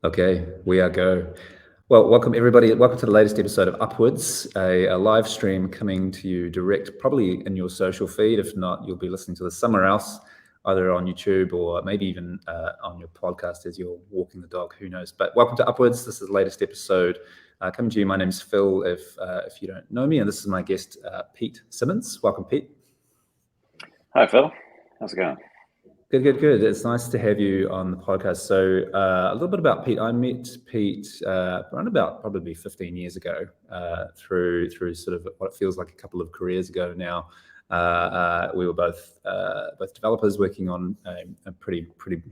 Okay, we are go. Well, welcome everybody. Welcome to the latest episode of Upwards, a live stream coming to you direct, probably in your social feed. If not, you'll be listening to this somewhere else, either on YouTube or maybe even on your podcast as you're walking the dog. Who knows? But welcome to Upwards. This is the latest episode coming to you. My name's Phil. If you don't know me, and this is my guest Pete Simmons. Welcome, Pete. Hi, Phil. How's it going? Good. It's nice to have you on the podcast. So a little bit about Pete. I met Pete around about probably 15 years ago through sort of what feels like a couple of careers ago now. We were both developers working on a pretty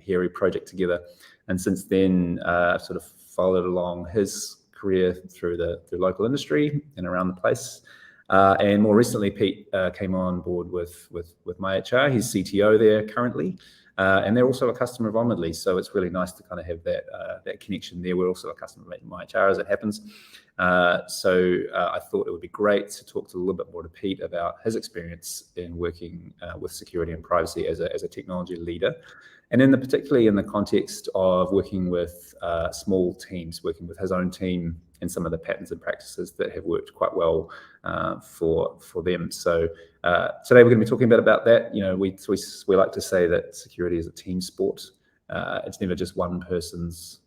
hairy project together, and since then sort of followed along his career through the local industry and around the place. And more recently, Pete came on board with MyHR. He's CTO there currently, and they're also a customer of Onwardly. So it's really nice to kind of have that connection there. We're also a customer of MyHR as it happens. So I thought it would be great to talk a little bit more to Pete about his experience in working with security and privacy as a technology leader. And particularly in the context of working with small teams, working with his own team and some of the patterns and practices that have worked quite well for them. So today we're going to be talking about that. You know, we like to say that security is a team sport. It's never just one person's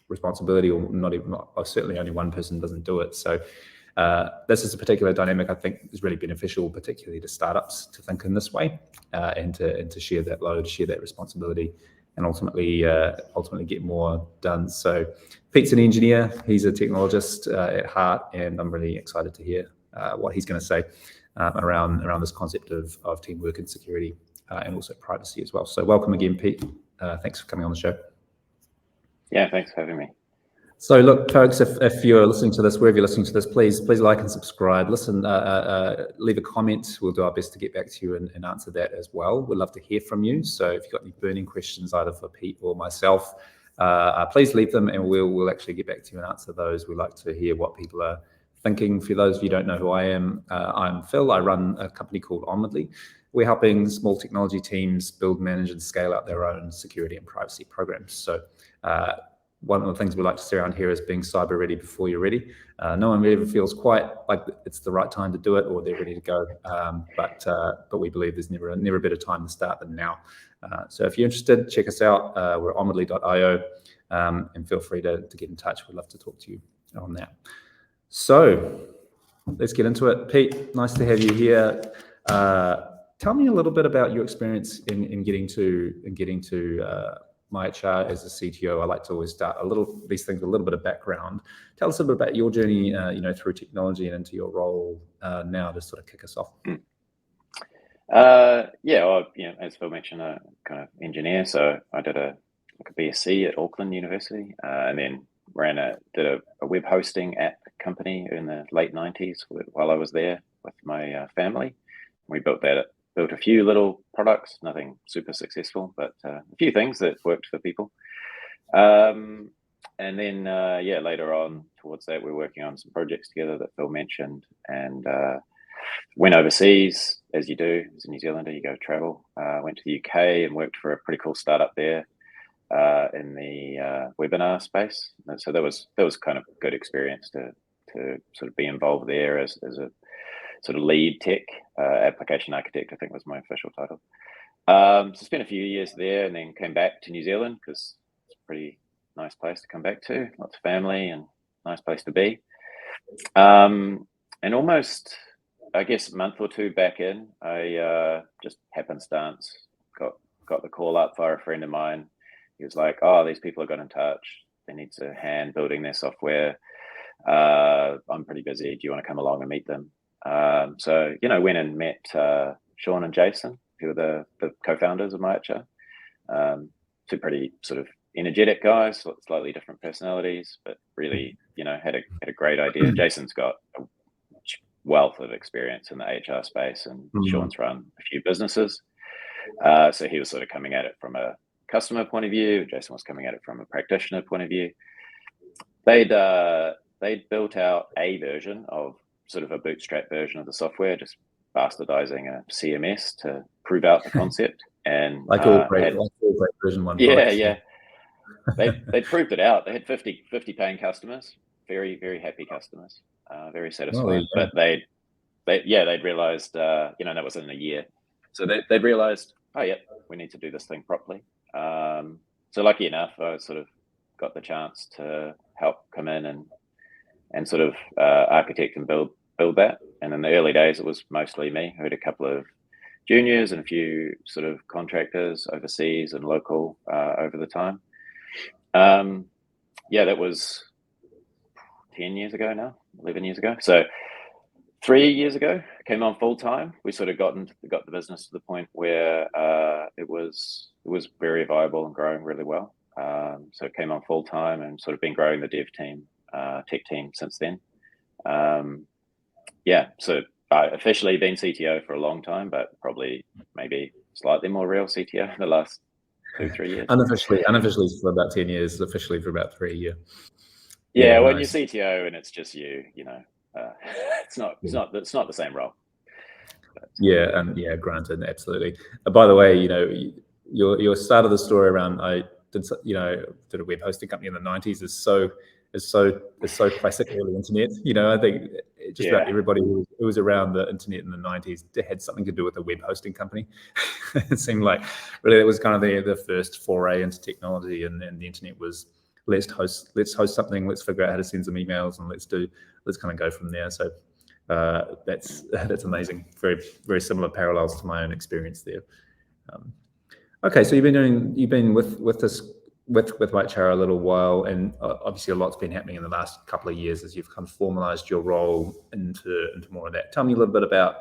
responsibility, or certainly only one person doesn't do it. So this is a particular dynamic I think is really beneficial, particularly to startups, to think in this way and to share that load, share that responsibility, and ultimately get more done. So Pete's an engineer, he's a technologist at heart, and I'm really excited to hear what he's going to say around this concept of teamwork and security and also privacy as well. So welcome again, Pete. Thanks for coming on the show. Yeah, thanks for having me. So look, folks, if you're listening to this, wherever you're listening to this, please like and subscribe. Listen, leave a comment. We'll do our best to get back to you and answer that as well. We'd love to hear from you. So if you've got any burning questions, either for Pete or myself, please leave them and we'll actually get back to you and answer those. We like to hear what people are thinking. For those of you who don't know who I am, I'm Phil. I run a company called Onwardly. We're helping small technology teams build, manage, and scale out their own security and privacy programs. So one of the things we like to say around here is being cyber ready before you're ready. No one really ever feels quite like it's the right time to do it or they're ready to go. But we believe there's never a better time to start than now. So if you're interested, check us out. We're onwardly.io and feel free to get in touch. We'd love to talk to you on that. So let's get into it. Pete, nice to have you here. Tell me a little bit about your experience in getting to MyHR as a CTO. I like to always start these things with a little bit of background. Tell us a bit about your journey, through technology and into your role now to sort of kick us off. As Phil mentioned, a kind of engineer. So I did a BSc at Auckland University, and then did a web hosting app company in the late 90s while I was there with my family. We built a few little products, nothing super successful, but a few things that worked for people. And then, later on towards that, we're working on some projects together that Phil mentioned, and went overseas, as you do as a New Zealander. You go travel. Went to the UK and worked for a pretty cool startup there in the webinar space. And so that was kind of a good experience to sort of be involved there as a sort of lead tech application architect, I think was my official title. So spent a few years there and then came back to New Zealand because it's a pretty nice place to come back to, lots of family and nice place to be. And almost, I guess, a month or two back in, I just happenstance got the call up via a friend of mine. He was like, "Oh, these people have got in touch. They need a hand building their software. I'm pretty busy. Do you want to come along and meet them?" So went and met Sean and Jason, who are the co-founders of MyHR. Two pretty sort of energetic guys, slightly different personalities, but really, had a great idea. Jason's got a wealth of experience in the HR space, and Sean's run a few businesses. So he was sort of coming at it from a customer point of view. Jason was coming at it from a practitioner point of view. They'd built out a version of sort of a bootstrap version of the software, just bastardizing a CMS to prove out the concept. And like all great version 1. Yeah. they proved it out. They had 50 paying customers, very, very happy customers, very Well, there satisfied. you go. But they'd realized, that was in a year. So they'd realized, oh yeah, we need to do this thing properly. So lucky enough, I sort of got the chance to help come in and sort of architect and build that. And in the early days, it was mostly me. I had a couple of juniors and a few sort of contractors overseas and local over the time. That was 10 years ago now, 11 years ago. So 3 years ago, came on full time. We sort of got the business to the point where it was very viable and growing really well. So it came on full time and sort of been growing the dev team, tech team since then. So officially been CTO for a long time, but probably maybe slightly more real CTO in the last 2-3 years. Unofficially for about 10 years, officially for about 3 years. Yeah, when nice. You're CTO and it's just it's not the same role. But, granted, absolutely. By the way, your start of the story around I did a web hosting company in the 90s is so classic early internet. I think just about everybody who was around the internet in the 90s had something to do with a web hosting company. It seemed like really that was kind of the first foray into technology, and the internet was let's host something, let's figure out how to send some emails, and let's kind of go from there. So that's amazing. Very, very similar parallels to my own experience there. Okay, so you've been with MyHR a little while, and obviously a lot's been happening in the last couple of years as you've kind of formalized your role into more of that. Tell me a little bit about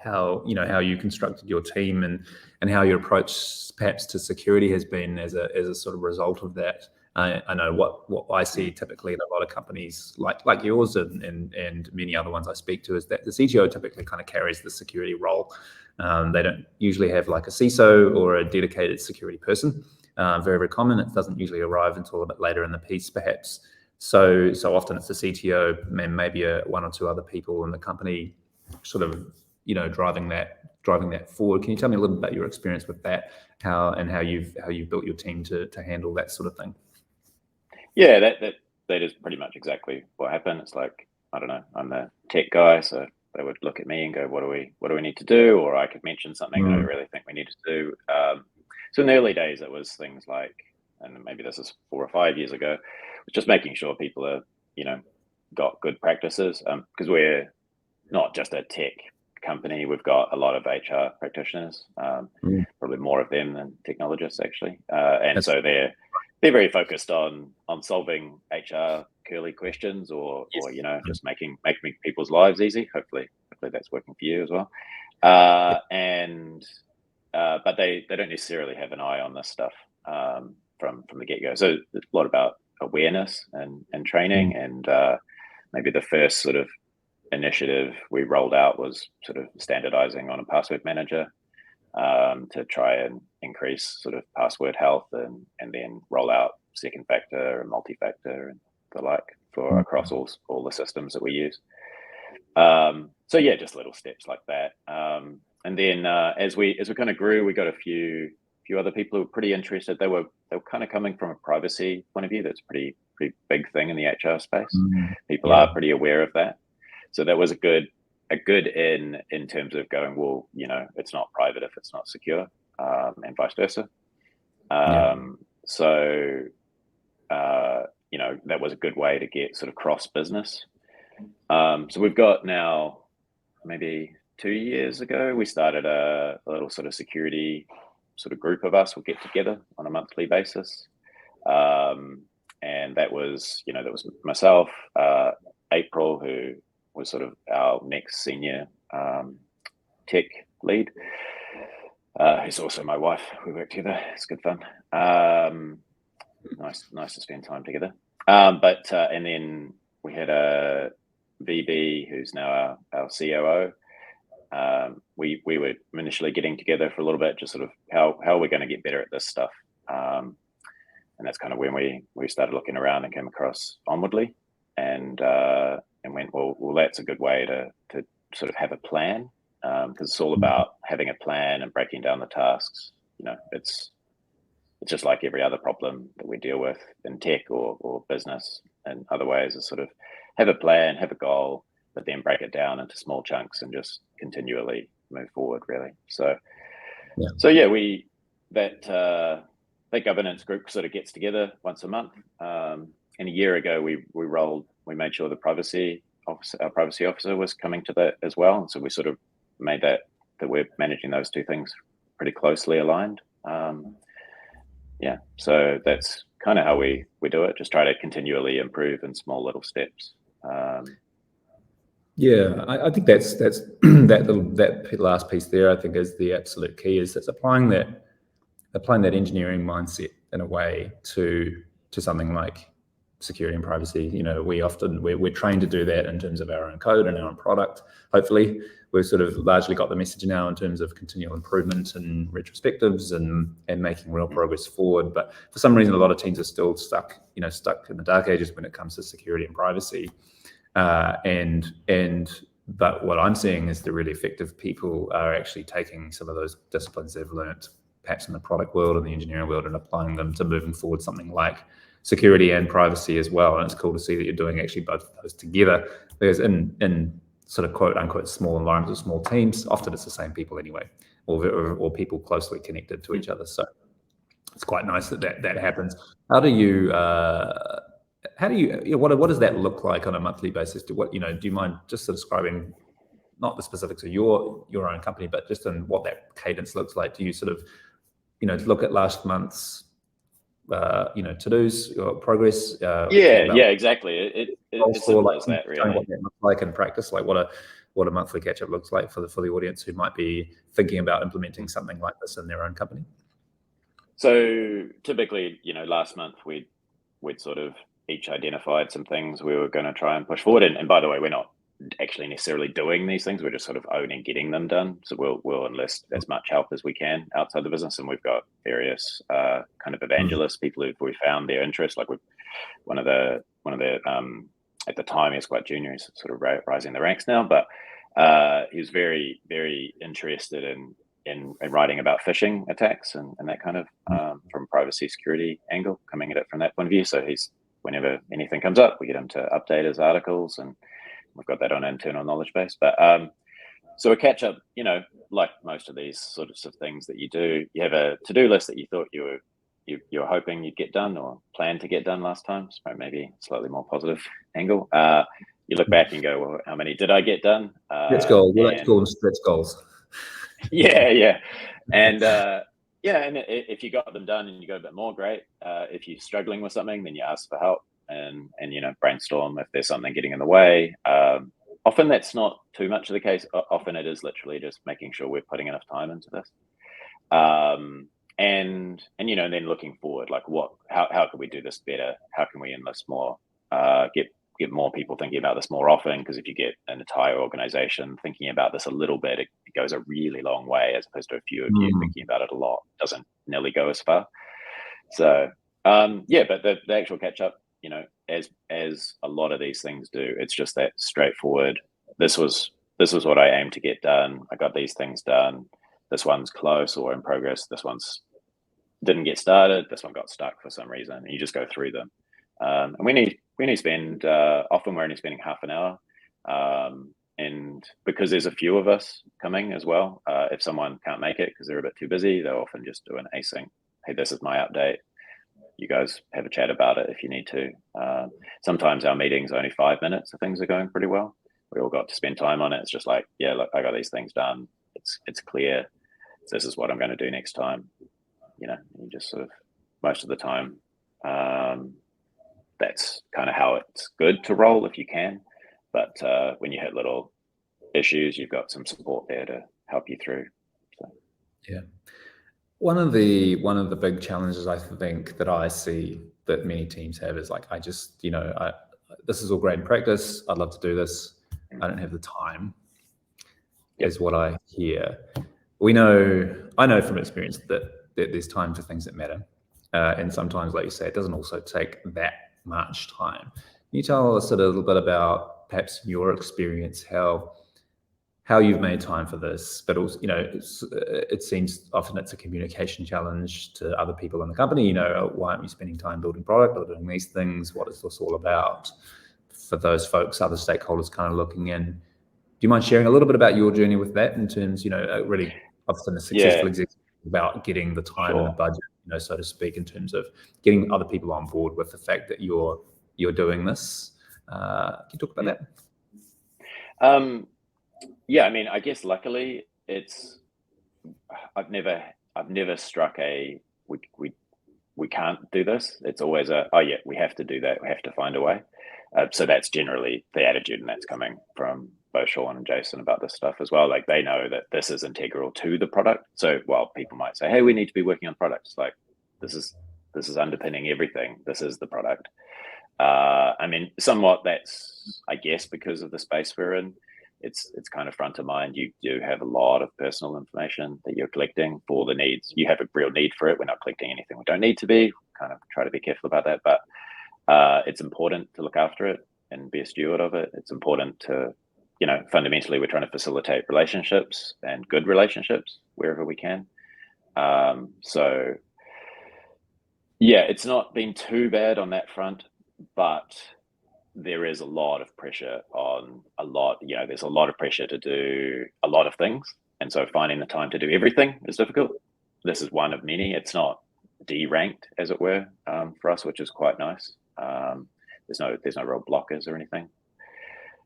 how you constructed your team and how your approach perhaps to security has been as a sort of result of that. I know what I see typically in a lot of companies like yours and many other ones I speak to is that the CTO typically kind of carries the security role. They don't usually have like a CISO or a dedicated security person. Very, very common. It doesn't usually arrive until a bit later in the piece, perhaps. So often it's the CTO and maybe one or two other people in the company sort of driving that forward. Can you tell me a little bit about your experience with that, how you've built your team to handle that sort of thing? Yeah, that is pretty much exactly what happened. It's like, I don't know, I'm the tech guy, so they would look at me and go, what do we need to do? Or I could mention something that I really think we need to do. So in the early days, it was things like, and maybe this is 4 or 5 years ago, was just making sure people are, got good practices, because we're not just a tech company. We've got a lot of HR practitioners, probably more of them than technologists actually, so they're very focused on solving HR curly questions or just making people's lives easy. Hopefully that's working for you as well. But they don't necessarily have an eye on this stuff from the get-go. So it's a lot about awareness and training, and maybe the first sort of initiative we rolled out was sort of standardizing on a password manager to try and increase sort of password health, and then roll out second factor and multi-factor and the like for across all the systems that we use. So yeah, just little steps like that. And then as we kind of grew, we got a few other people who were pretty interested. They were kind of coming from a privacy point of view. That's pretty big thing in the HR space. People are pretty aware of that. So that was a good in terms of going, well, it's not private if it's not secure, and vice versa. So that was a good way to get sort of cross business. So we've got now, maybe 2 years ago, we started a little sort of security sort of group of us. We'll get together on a monthly basis. And that was myself, April, who was sort of our next senior tech lead, who's also my wife. We work together. It's good fun. Nice to spend time together. And then we had a VB who's now our COO. We were initially getting together for a little bit, just sort of how we're going to get better at this stuff. And that's kind of when we started looking around and came across Onwardly, and went, well, that's a good way to sort of have a plan, because it's all about having a plan and breaking down the tasks. It's it's just like every other problem that we deal with in tech or business and other ways, is sort of have a plan, have a goal, but then break it down into small chunks and just continually move forward, really. So that governance group sort of gets together once a month. And a year ago, we made sure our privacy officer was coming to that as well. And so we sort of made that we're managing those two things pretty closely aligned. So that's kind of how we do it. Just try to continually improve in small little steps. I think that's that last piece there, I think, is the absolute key. Is it's applying that engineering mindset in a way to something like security and privacy. We're trained to do that in terms of our own code and our own product. Hopefully, we've sort of largely got the message now in terms of continual improvement and retrospectives and making real progress forward. But for some reason, a lot of teams are still stuck in the dark ages when it comes to security and privacy. But what I'm seeing is the really effective people are actually taking some of those disciplines they've learned, perhaps in the product world and the engineering world, and applying them to moving forward something like security and privacy as well. And it's cool to see that you're doing actually both of those together, because in sort of quote unquote small environments or small teams, often it's the same people anyway, or people closely connected to each other. So it's quite nice that happens. What does that look like on a monthly basis? Do you mind just describing not the specifics of your own company, but just in what that cadence looks like? Do you sort of look at last month's to-dos or progress? Exactly. It's simple as that, really. What that looks like in practice, like what a monthly catch-up looks like for the audience who might be thinking about implementing something like this in their own company. So typically, last month we'd sort of each identified some things we were going to try and push forward. And by the way, we're not actually necessarily doing these things. We're just sort of owning getting them done. So we'll enlist as much help as we can outside the business. And we've got various kind of evangelists, people who we found their interest. Like one of the at the time, he was quite junior. He's sort of rising the ranks now, but he was very, very interested in writing about phishing attacks and that kind of from privacy security angle, coming at it from that point of view. So whenever anything comes up, we get him to update his articles, and we've got that on internal knowledge base. But so a catch up, like most of these sorts of things that you do, you have a to-do list that you thought you were hoping you'd get done or planned to get done last time. So maybe slightly more positive angle. You look back and go, well, how many did I get done? Let's go. We like to call them stretch goals. Yeah. And and if you got them done and you go a bit more, great. If you're struggling with something, then you ask for help and brainstorm if there's something getting in the way. Often that's not too much of the case. Often it is literally just making sure we're putting enough time into this. And then looking forward, like how can we do this better? How can we enlist more, get more people thinking about this more often? Because if you get an entire organization thinking about this a little bit, it goes a really long way, as opposed to a few of you thinking about it a lot. It doesn't nearly go as far. So but the actual catch up, as a lot of these things do, it's just that straightforward. This was what I aimed to get done. I got these things done. This one's close or in progress. This one's didn't get started. This one got stuck for some reason. And you just go through them. And we need to spend, often we're only spending half an hour. And because there's a few of us coming as well, if someone can't make it because they're a bit too busy, they'll often just do an async. Hey, this is my update. You guys have a chat about it if you need to. Sometimes our meetings are only 5 minutes if things are going pretty well. We all got to spend time on it. It's just like, yeah, look, I got these things done. It's clear. So this is what I'm going to do next time. You just sort of, most of the time, that's kind of how it's good to roll if you can. But when you hit little issues, you've got some support there to help you through. So. Yeah. One of the big challenges I think that I see that many teams have is like, this is all great in practice. I'd love to do this. I don't have the time. Yep. Is what I hear. I know from experience that there's time for things that matter. And sometimes, like you say, it doesn't also take that much time. Can you tell us a little bit about perhaps your experience, how how you've made time for this, but also, it seems often it's a communication challenge to other people in the company. Why aren't you spending time building product or doing these things? What is this all about? For those folks, other stakeholders kind of looking in. Do you mind sharing a little bit about your journey with that in terms, really often a successful executive about getting the time and the budget, so to speak, in terms of getting other people on board with the fact that you're doing this? Can you talk about that? Yeah, I mean, I guess luckily I've never struck a we can't do this. It's always we have to do that. We have to find a way. So that's generally the attitude, and that's coming from both Sean and Jason about this stuff as well. Like, they know that this is integral to the product. So while people might say, hey, we need to be working on products, like this is underpinning everything. This is the product. I mean, somewhat that's, I guess, because of the space we're in. It's kind of front of mind. You do have a lot of personal information that you're collecting for the needs. You have a real need for it. We're not collecting anything we don't need to be. Kind of try to be careful about that, but it's important to look after it and be a steward of it. It's important to, fundamentally, we're trying to facilitate relationships and good relationships wherever we can. So yeah, it's not been too bad on that front, but there is a lot of pressure on there's a lot of pressure to do a lot of things. And so finding the time to do everything is difficult. This is one of many. It's not D-ranked, as it were, for us, which is quite nice. There's no real blockers or anything.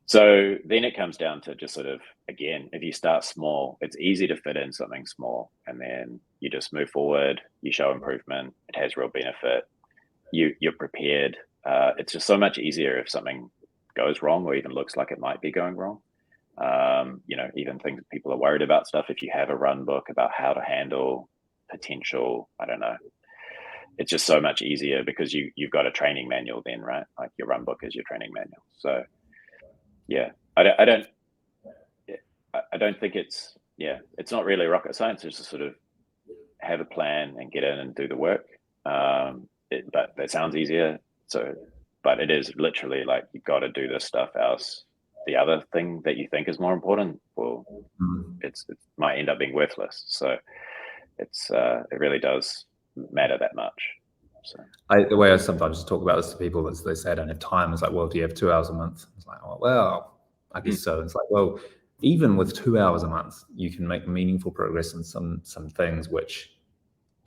So then it comes down to just sort of, again, if you start small, it's easy to fit in something small, and then you just move forward, you show improvement, it has real benefit, you're prepared. It's just so much easier if something goes wrong or even looks like it might be going wrong. Even things people are worried about stuff. If you have a run book about how to handle potential, I don't know, it's just so much easier because you've got a training manual then, right? Like, your run book is your training manual. So yeah, I don't think it's not really rocket science. It's just sort of have a plan and get in and do the work. But that sounds easier. So, but it is literally like, you've got to do this stuff, else the other thing that you think is more important, well, it might end up being worthless. So it really does matter that much. So the way I sometimes talk about this to people is, they say I don't have time. It's like, well, do you have 2 hours a month? It's like, oh, well, I guess so. It's like, well, even with 2 hours a month, you can make meaningful progress in some things, which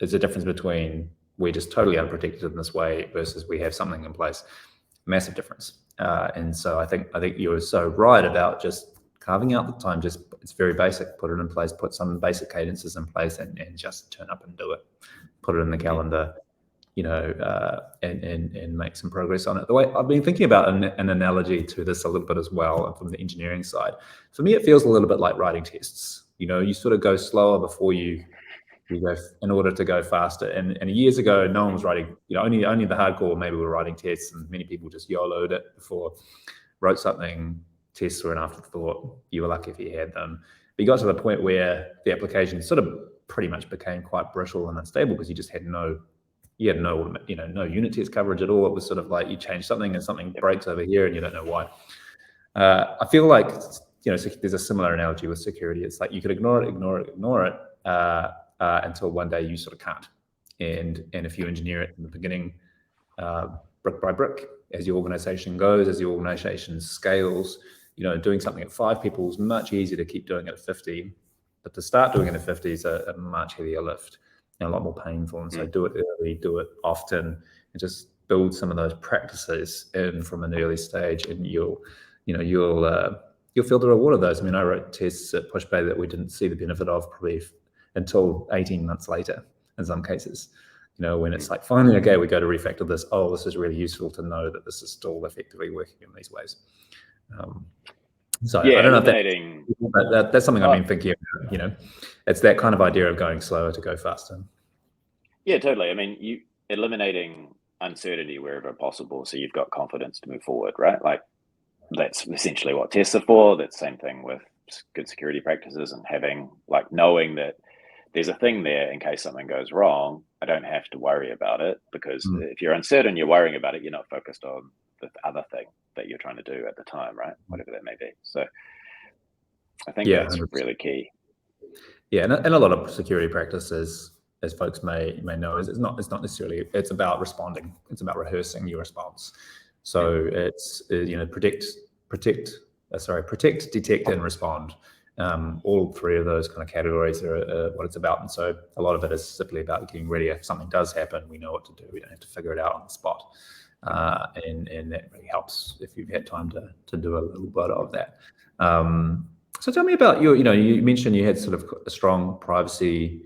is a difference between we're just totally unprotected in this way versus we have something in place. Massive difference. And so I think you're so right about just carving out the time. Just, it's very basic. Put it in place. Put some basic cadences in place, and just turn up and do it. Put it in the calendar. And make some progress on it. The way I've been thinking about an analogy to this a little bit as well, and from the engineering side, for me, it feels a little bit like writing tests. You sort of go slower before you go, in order to go faster. And years ago, no one was writing, only the hardcore maybe were writing tests, and many people just YOLO'd it before, wrote something. Tests were an afterthought. You were lucky if you had them. But you got to the point where the application sort of pretty much became quite brittle and unstable, because you just had no unit test coverage at all. It was sort of like, you change something and something breaks over here and you don't know why. I feel like, there's a similar analogy with security. It's like, you could ignore it until one day you sort of can't. And if you engineer it in the beginning, brick by brick, as your organization goes, as the organization scales, doing something at 5 people is much easier to keep doing it at 50. But to start doing it at 50 is a much heavier lift and a lot more painful. And so do it early, do it often, and just build some of those practices in from an early stage, and you'll feel the reward of those. I mean, I wrote tests at Pushpay that we didn't see the benefit of probably until 18 months later in some cases. When it's like, finally, okay, we go to refactor this. Oh, this is really useful to know that this is still effectively working in these ways. So I don't know if that's something I've been thinking about. It's that kind of idea of going slower to go faster. Yeah, totally. I mean, you eliminating uncertainty wherever possible, so you've got confidence to move forward, right? Like, that's essentially what tests are for. That's the same thing with good security practices, and having, like, knowing that there's a thing there in case something goes wrong. I don't have to worry about it, because if you're uncertain, you're worrying about it, you're not focused on the other thing that you're trying to do at the time, right? Whatever that may be. So I think Yeah, that's 100%. really key. Yeah, and a lot of security practices, as folks may know, is it's not necessarily, it's about responding. It's about rehearsing your response. So it's protect, detect, and respond. All three of those kind of categories are what it's about. And so a lot of it is simply about getting ready. If something does happen, we know what to do. We don't have to figure it out on the spot. And that really helps if you've had time to do a little bit of that. So tell me about you mentioned you had sort of a strong privacy.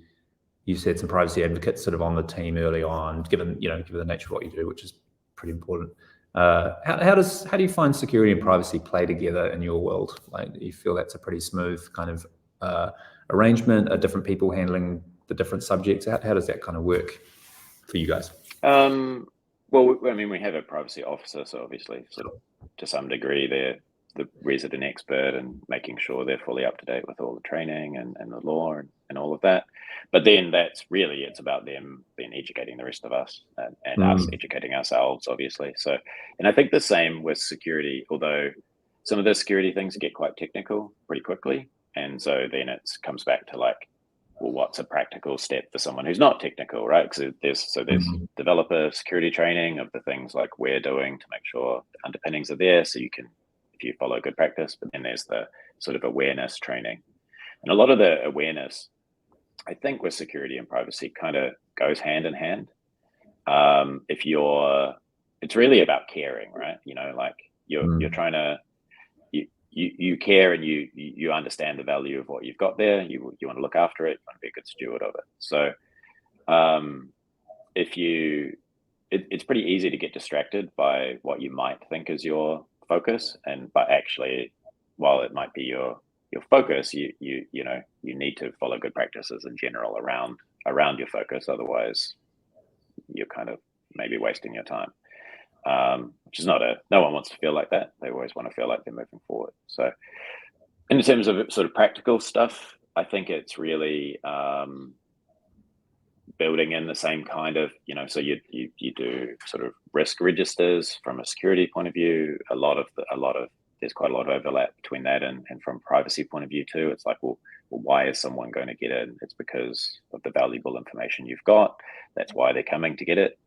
You said some privacy advocates sort of on the team early on, given the nature of what you do, which is pretty important. How do you find security and privacy play together in your world? Like, do you feel that's a pretty smooth kind of arrangement? Are different people handling the different subjects? How does that kind of work for you guys? Well, I mean, we have a privacy officer, so obviously, sort of to some degree, they're the resident expert and making sure they're fully up to date with all the training and the law and all of that. But then it's about them then educating the rest of us and us educating ourselves, obviously. So, and I think the same with security, although some of the security things get quite technical pretty quickly. And so then it comes back to like, well, what's a practical step for someone who's not technical, right? Because there's developer security training of the things like we're doing to make sure the underpinnings are there, so you can, if you follow good practice. But then there's the sort of awareness training, and a lot of the awareness, I think, with security and privacy kind of goes hand in hand. It's really about caring, right? Like you're trying to. You care and you understand the value of what you've got there. You want to look after it. You want to be a good steward of it. So, it's pretty easy to get distracted by what you might think is your focus, but actually, while it might be your focus, you need to follow good practices in general around your focus. Otherwise, you're kind of maybe wasting your time. Which is no one wants to feel like that. They always want to feel like they're moving forward. So in terms of sort of practical stuff, I think it's really building in the same kind of, so you do sort of risk registers from a security point of view. There's quite a lot of overlap between that and from privacy point of view too. It's like, well, why is someone going to get in? It's because of the valuable information you've got. That's why they're coming to get it.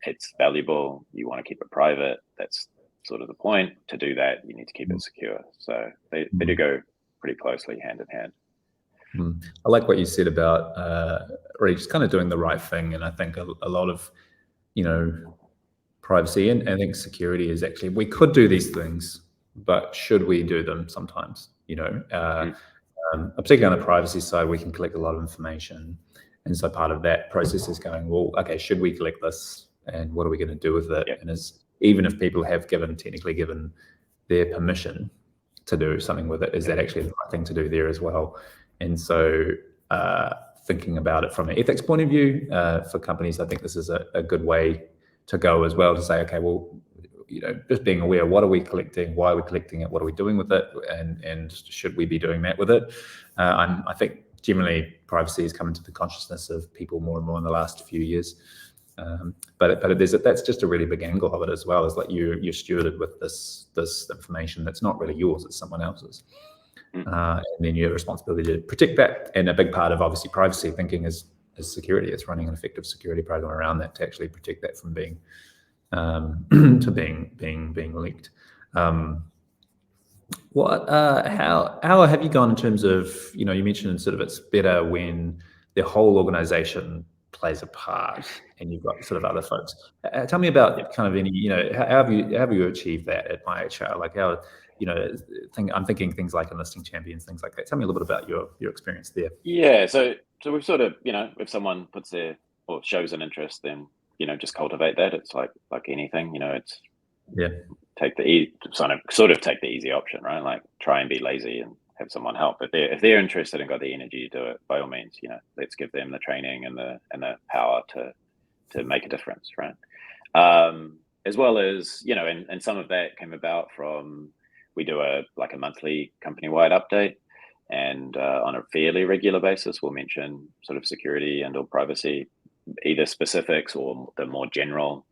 It's valuable. You want to keep it private. That's sort of the point. To do that, you need to keep it secure. So they do go pretty closely hand in hand. I like what you said about really just kind of doing the right thing. And I think a lot of, privacy and I think security is actually, we could do these things, but should we do them sometimes? Particularly on the privacy side, we can collect a lot of information. And so part of that process is going, well, okay, should we collect this? And what are we going to do with it? And even if people have technically given their permission to do something with it, is that actually the right thing to do there as well? And so thinking about it from an ethics point of view, for companies, I think this is a good way to go as well, to say, okay, well, just being aware, what are we collecting? Why are we collecting it? What are we doing with it? And should we be doing that with it? I think generally privacy has come into the consciousness of people more and more in the last few years. But that's just a really big angle of it as well, is like you're stewarded with this information that's not really yours, it's someone else's. And then you have a responsibility to protect that. And a big part of obviously privacy thinking is security. It's running an effective security program around that to actually protect that from being being leaked. How have you gone in terms of, you mentioned sort of it's better when the whole organization plays a part and you've got sort of other folks. Tell me about kind of any, how have you achieved that at MyHR? Like how, I'm thinking things like enlisting champions, things like that. Tell me a little bit about your experience there. Yeah, so we've sort of, if someone puts their or shows an interest, then just cultivate that. It's like anything, it's take the take the easy option, right? Like try and be lazy and have someone help. If they're interested and got the energy to do it, by all means, let's give them the training and the power to make a difference, right? As well as, and some of that came about from, we do a monthly company-wide update, and on a fairly regular basis, we'll mention sort of security and or privacy, either specifics or the more general.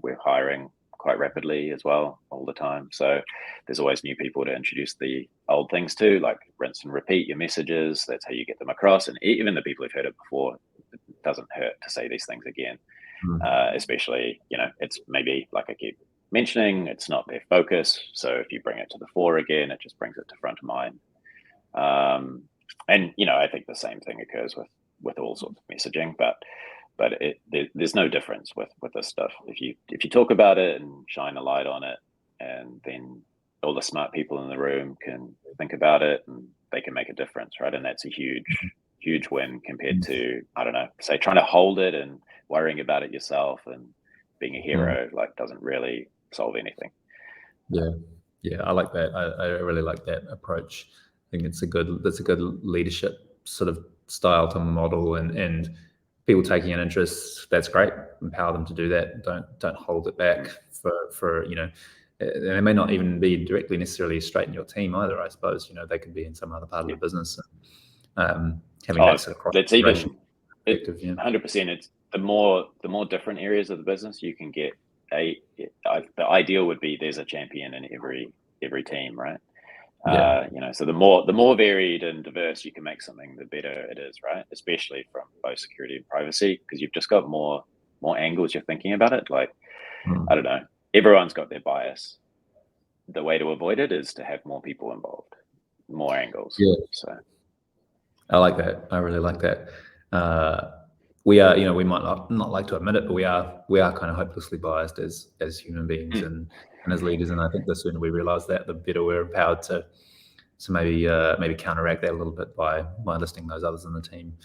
We're hiring quite rapidly as well all the time. So there's always new people to introduce the old things to, like rinse and repeat your messages. That's how you get them across. And even the people who've heard it before, it doesn't hurt to say these things again. Especially, it's maybe, like I keep mentioning, it's not their focus. So if you bring it to the fore again, it just brings it to front of mind. And I think the same thing occurs with all sorts of messaging, but there's no difference with this stuff. If you talk about it and shine a light on it, and then all the smart people in the room can think about it and they can make a difference, right? And that's a huge win compared to, I don't know, say trying to hold it and worrying about it yourself and being a hero, like doesn't really solve anything. Yeah, I like that. I really like that approach. I think that's a good leadership sort of style to model, and people taking an interest, that's great. Empower them to do that. Don't hold it back for and it may not even be directly necessarily straight in your team either. I suppose they could be in some other part of the business. Having that sort of that's even 100%. It's the more different areas of the business you can get. The ideal would be there's a champion in every team, right? So the more varied and diverse you can make something, the better it is, right? Especially from both security and privacy, because you've just got more angles you're thinking about it. Like, I don't know, everyone's got their bias. The way to avoid it is to have more people involved, more angles. So I like that. I really like that. We are, we might not like to admit it, but we are kind of hopelessly biased as human beings and as leaders. And I think the sooner we realize that, the better we're empowered to maybe counteract that a little bit by listing those others in the team.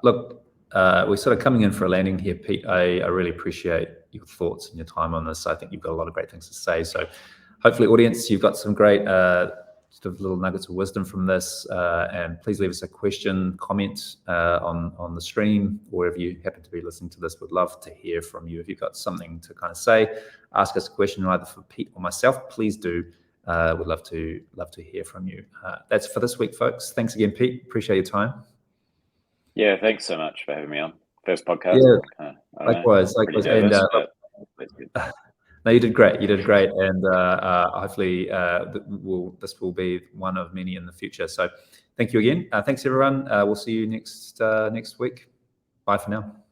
Look, we're sort of coming in for a landing here, Pete. I really appreciate your thoughts and your time on this. I think you've got a lot of great things to say. So hopefully, audience, you've got some great sort of little nuggets of wisdom from this. And please leave us a question, comment on the stream, or wherever you happen to be listening to this. Would love to hear from you. If you've got something to kind of say, ask us a question either for Pete or myself, please do. We'd love to hear from you. That's for this week, folks. Thanks again, Pete. Appreciate your time. Yeah, thanks so much for having me on. First podcast. Yeah, likewise. Nervous, no, you did great. And hopefully this will be one of many in the future. So thank you again. Thanks, everyone. We'll see you next week. Bye for now.